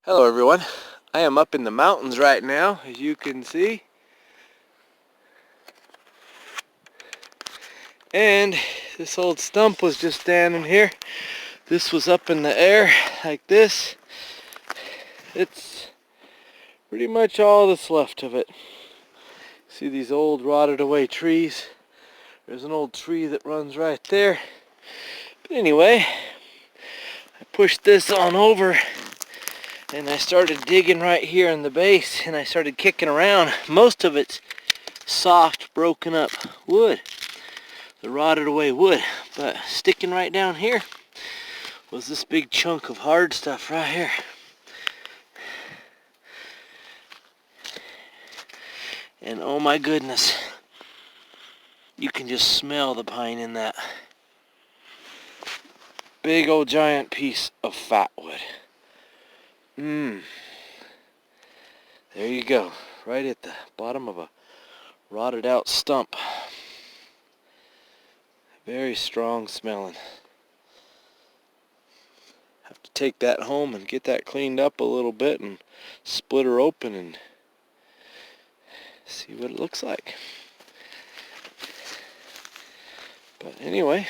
Hello everyone. I am up in the mountains right now, as you can see. And this old stump was just standing here. This was up in the air like this. It's pretty much all that's left of it. See these old rotted away trees? There's an old tree that runs right there. But anyway, I pushed this on over and I started digging right here in the base and I started kicking around. Most of it's soft, broken up wood, the rotted away wood, but sticking right down here was this big chunk of hard stuff right here. And oh my goodness, you can just smell the pine in that. Big old giant piece of fatwood. There you go, right at the bottom of a rotted out stump. Very strong smelling. Have to take that home and get that cleaned up a little bit and split her open and see what it looks like. But anyway,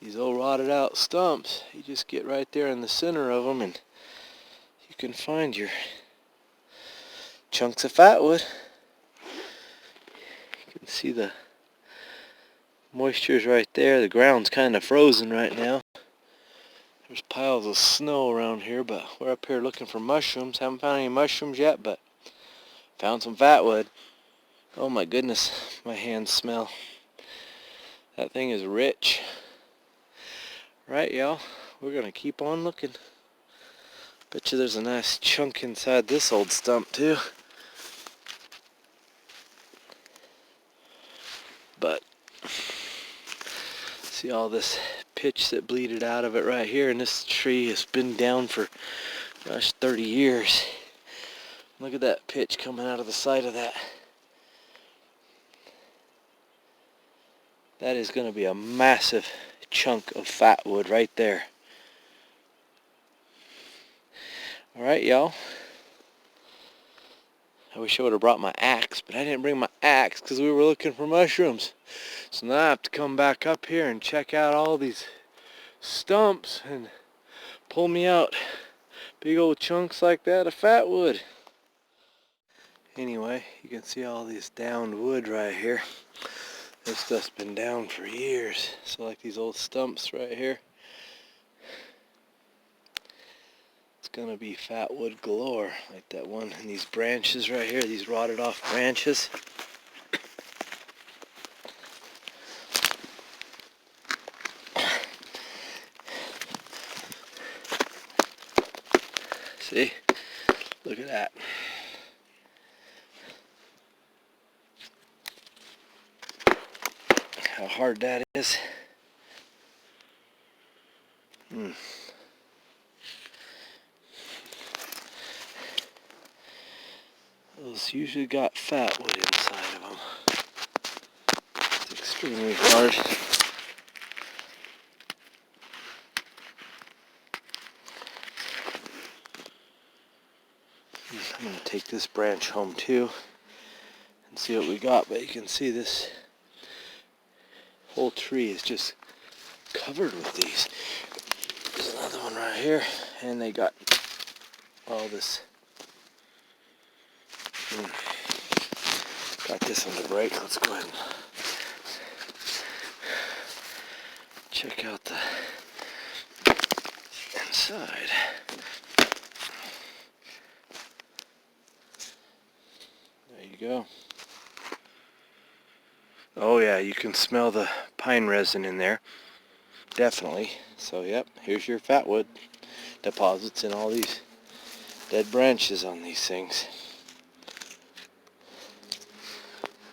these old rotted out stumps, you just get right there in the center of them and you can find your chunks of fatwood. You can see the moisture's right there. The ground's kind of frozen right now. There's piles of snow around here, but we're up here looking for mushrooms. Haven't found any mushrooms yet, but found some fatwood. Oh my goodness, my hands smell. That thing is rich. Right, y'all, we're gonna keep on looking. Bet you there's a nice chunk inside this old stump too. But see all this pitch that bleeded out of it right here, and this tree has been down for, gosh, 30 years. Look at that pitch coming out of the side of that. That is going to be a massive chunk of fatwood right there. Alright, y'all. I wish I would have brought my axe, but I didn't bring my axe because we were looking for mushrooms. So now I have to come back up here and check out all these stumps and pull me out big old chunks like that of fatwood. Anyway, you can see all this downed wood right here. This stuff's been down for years. So like these old stumps right here. It's gonna be fatwood galore, like that one in these branches right here, these rotted off branches. See? Look at that. How hard that is. Those usually got fatwood inside of them. It's extremely hard. I'm going to take this branch home too and see what we got, but you can see this whole tree is just covered with these. There's another one right here, and they got all this. Got this on the break. Let's go ahead and check out the inside. There you go. Oh yeah, you can smell the pine resin in there. Definitely. So yep, here's your fatwood deposits in all these dead branches on these things.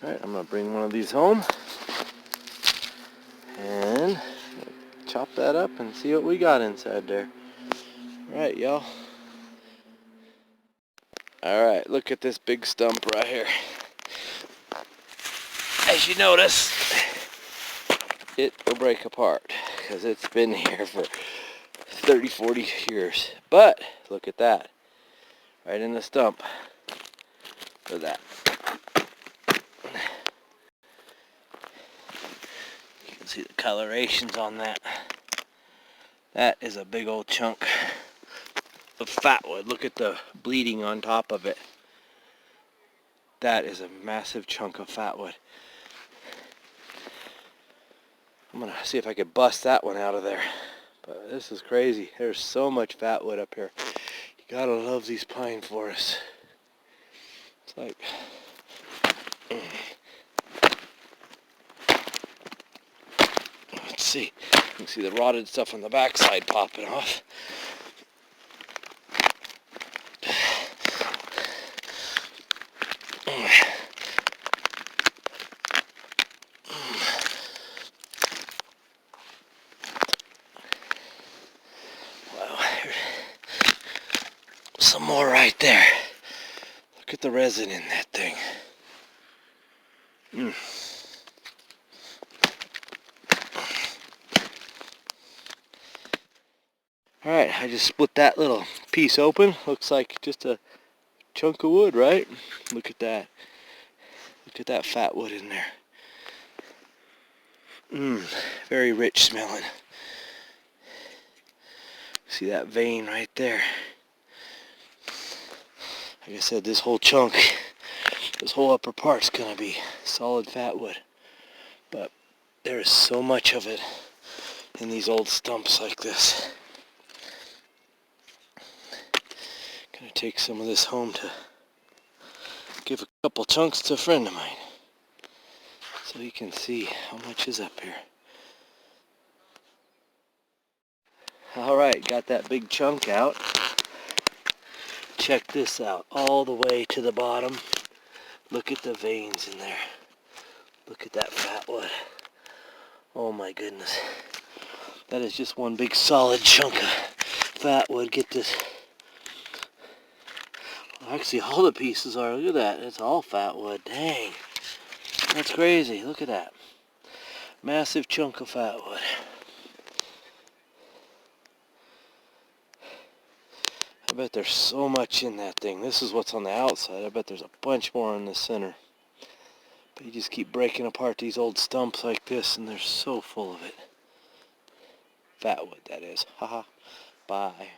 Alright, I'm going to bring one of these home and chop that up and see what we got inside there. Alright, y'all. Alright, look at this big stump right here. As you notice, it will break apart because it's been here for 30, 40 years. But look at that. Right in the stump. Look at that. You can see the colorations on that. That is a big old chunk of fatwood. Look at the bleeding on top of it. That is a massive chunk of fatwood. I'm gonna see if I could bust that one out of there. But this is crazy. There's so much fatwood up here. You gotta love these pine forests. It's like... Let's see. You can see the rotted stuff on the backside popping off. Wow. Some more right there. Look at the resin in that thing. Alright, I just split that little piece open. Looks like just a chunk of wood, right? Look at that. Look at that fat wood in there. Very rich smelling. See that vein right there? Like I said, this whole chunk, this whole upper part's gonna be solid fat wood. But there is so much of it in these old stumps like this. Gonna take some of this home to give a couple chunks to a friend of mine, so you can see how much is up here. Alright, got that big chunk out. Check this out, all the way to the bottom. Look at the veins in there. Look at that fat wood. Oh my goodness. That is just one big solid chunk of fat wood. Get this. Actually, all the pieces are. Look at that. It's all fat wood. Dang. That's crazy. Look at that. Massive chunk of fat wood. I bet there's so much in that thing. This is what's on the outside. I bet there's a bunch more in the center. But you just keep breaking apart these old stumps like this, and they're so full of it. Fat wood, that is. Haha. Bye.